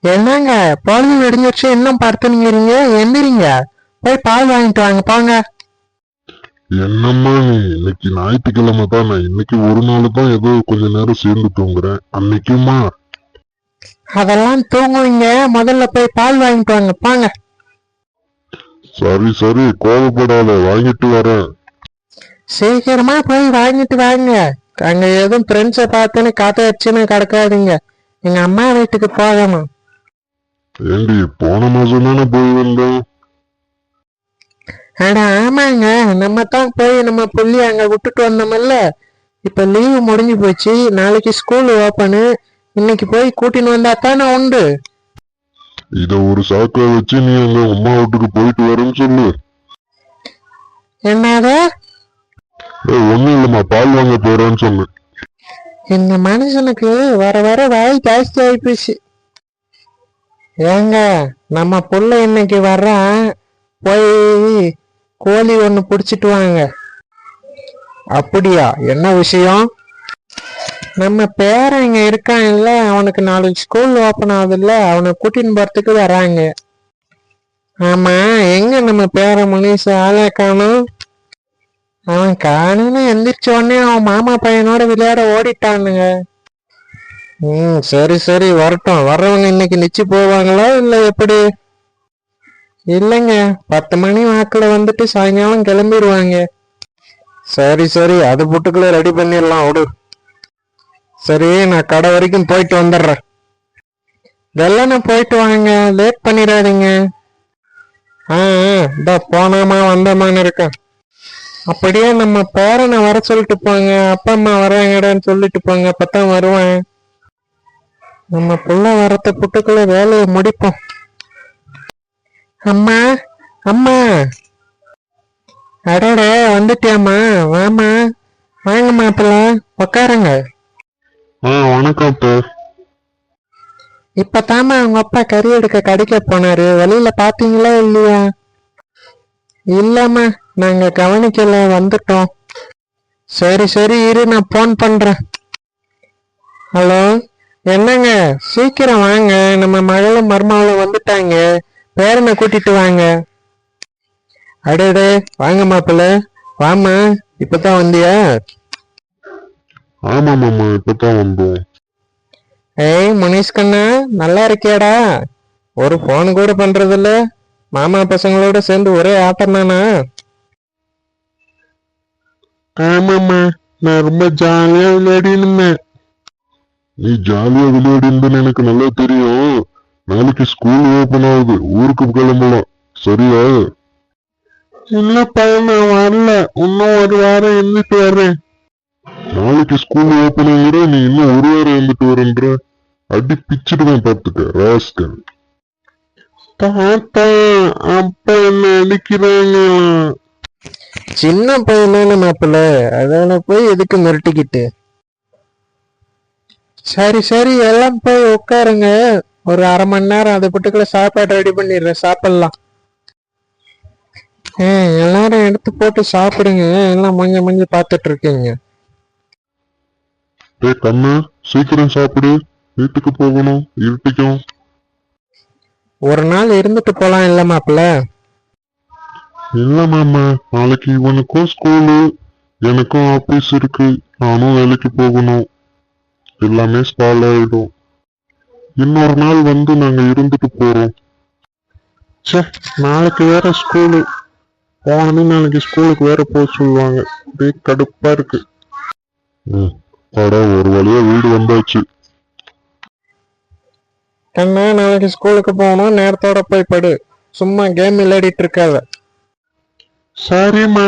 என்னங்க பொழுது விடிஞ்சிருச்சு இன்னும் படுத்துனீங்க எந்திரிங்க. போய் பால் வாங்கிட்டு வாங்க போங்க. என்னம்மா நீ இன்னைக்கு ஞாயிற்றுக்கிழமை தானே, இன்னைக்கு ஒரு நாள் தான் ஏதோ கொஞ்ச நேரம் சேர்ந்து தூங்குறேன், அன்னைக்குமா? அதெல்லாம் தூங்குவீங்க, முதல்ல போய் பால் வாங்கிட்டு வாங்க போங்க. சரி சரி, கோவப்படாத, வாங்கிட்டு வரேன். சீக்கிரமா போய் வாங்கிட்டு வாங்க. அங்க எதுவும் ஃப்ரெண்ட்ஸை பார்த்துன்னு கதை வச்சுன்னு கிடக்காதீங்க. எங்க அம்மா வீட்டுக்கு போகணும். ஏண்டி போன மாசம் தானே போய் வந்தோம்? அட ஆமாங்க, நம்ம தான் போய் நம்ம புள்ளி அங்க விட்டுட்டு வந்தோம்ல. இப்ப லீவு முடிஞ்சு போச்சு, நாளைக்கு ஸ்கூல் ஓப்பனு. இன்னைக்கு போய் கூட்டின்னு வந்தா தானே உண்டு. இத ஒரு சாக்கா வச்சு நீ அங்க அம்மா வீட்டுக்கு போயிட்டு வரேன்னு சொல்லு. என்னது? ஒண்ணும் இல்லம்மா, பால் வாங்க போறேன்னு சொன்னேன். இந்த மனுஷனுக்கு வர வர வாய் ஜாஸ்தி ஆயிப்போச்சு. ஏங்க, நம்ம புள்ள இன்னைக்கு வர்றான், போய் கோழி ஒண்ணு புடிச்சிட்டு வாங்க. அப்படியா, என்ன விஷயம்? நம்ம பேரன் இங்க இருக்கான் இல்ல, அவனுக்கு நாளைக்கு ஸ்கூல் ஓபன் ஆகுதுல்ல, அவனை கூட்டின்னு போறதுக்கு வராங்க. ஆமா, எங்க நம்ம பேரன் முனிசு ஆளே காணும்? அவன் காணுன்னு எந்திரிச்ச உடனே அவன் மாமா பையனோட விளையாட ஓடிட்டானுங்க. சரி சரி, வரட்டும். வர்றவங்க இன்னைக்கு நிச்சு போவாங்களா இல்ல எப்படி? இல்லைங்க, 10 மணி வாக்குல வந்துட்டு சாயங்காலம் கிளம்பிடுவாங்க. சரி சரி, அது புட்டுக்குள்ள ரெடி பண்ணிடலாம் விடு. சரி, நான் கடை வரைக்கும் போயிட்டு வந்துடுறேன். வெள்ளன போயிட்டு வாங்க, லேட் பண்ணிடாதீங்க. இதோ போனாமா வந்தமான்னு இருக்கேன். அப்படியே நம்ம பேரனை வர சொல்லிட்டு போங்க, அப்பா அம்மா வராங்கடான்னு சொல்லிட்டு போங்க, அப்பதான் வருவேன். நம்ம புள்ள வரத்த புட்டுக்குள்ள வேலையை முடிப்போம். அம்மா அம்மா, அடட வந்துட்டியாம்மா, வாமா, வாங்க மாப்பிள்ள, உக்காருங்க. வணக்கம் அப்பா. இப்பதாம்மா உங்க அப்பா கறி எடுக்க கடைக்க போனாரு, வெளியில பாத்தீங்களா இல்லையா? இல்லம்மா, நாங்க கவனிக்கல, வந்துட்டோம். சரி சரி, இரு நான் போன் பண்றேன். ஹலோ, என்னங்க, சீக்கிரம் வாங்க, நம்ம மகளும் மருமகளும் வந்துட்டாங்க, பேரனை கூட்டிட்டு வாங்க. அடடே, வாங்க மாப்பிள்ள, வாமா, இப்பதான் வந்தியா? ஆமா மாமா, இப்பதான் வந்தோம். ஏய் முனிஷ் கண்ணா, நல்லா இருக்கியாடா? ஒரு போன் கூட பண்றதில்ல, மாமா பசங்களோட சேர்ந்து ஒரே ஆட்டம் தானா? ஆமாம்மா, நான் ரொம்ப ஜாலியா விளையாடினேன். நீ ஜாலியா விளையாடின்னு எனக்கு நல்லா தெரியும். நாளைக்கு ஸ்கூல் ஓபன் ஆகுது, ஊருக்கு கிளம்பலாம், சரியா? இல்லப்பா, நான் வரல, இன்னும் ஒரு வாரம் இருந்துட்டு வர்றேன். நாளைக்கு ஸ்கூல் ஓபனிங்கிற, நீ இன்னும் ஒரு வாரம் இருந்துட்டு வரன்ற, அடி பிச்சுடுவேன் பாத்துக்க ராஸ்கல். தாத்தா, அப்பா என்ன அடிக்கிறாங்க. சின்ன பையனான மாப்பிள்ள, அதான போய் எதுக்கு மிரட்டிக்கிட்டு? சரி சரி, எல்லாம் போய் உட்காருங்க, ஒரு அரை மணி நேரம் அதை பட்டுக்குள்ள சாப்பாடு ரெடி பண்ணிடுறேன், சாப்பிடலாம். எல்லாரும் எடுத்து போட்டு சாப்பிடுங்க, எல்லாம் மஞ்ச பாத்துட்டு இருக்கீங்க. கண்ணா, சீக்கிரம் சாப்பிடு, வீட்டுக்கு போகணும், இருட்டிக்கும். ஒரு நாள் இருந்துட்டு போலாம் இல்ல மாப்பிள்ள? இல்ல மாமா, நாளைக்கு இவனுக்கும் ஸ்கூலு, எனக்கும் ஆபீஸ் இருக்கு, நானும் வேலைக்கு போகணும், எல்லாமே ஸ்பால் ஆயிடும். இன்னொரு நாள் வந்து நாங்க இருந்துட்டு போறோம். நாளைக்கு வேற ஸ்கூலு போனது, நாளைக்கு ஸ்கூலுக்கு வேற போக சொல்லுவாங்க, அப்படியே கடுப்பா இருக்கு. ஒரு வழியா வீடு வந்தாச்சு. கண்ணா, நாளைக்கு ஸ்கூலுக்கு போகணும், நேரத்தோட போய் படு, சும்மா கேம் விளையாடிட்டு இருக்காத. சரிம்மா.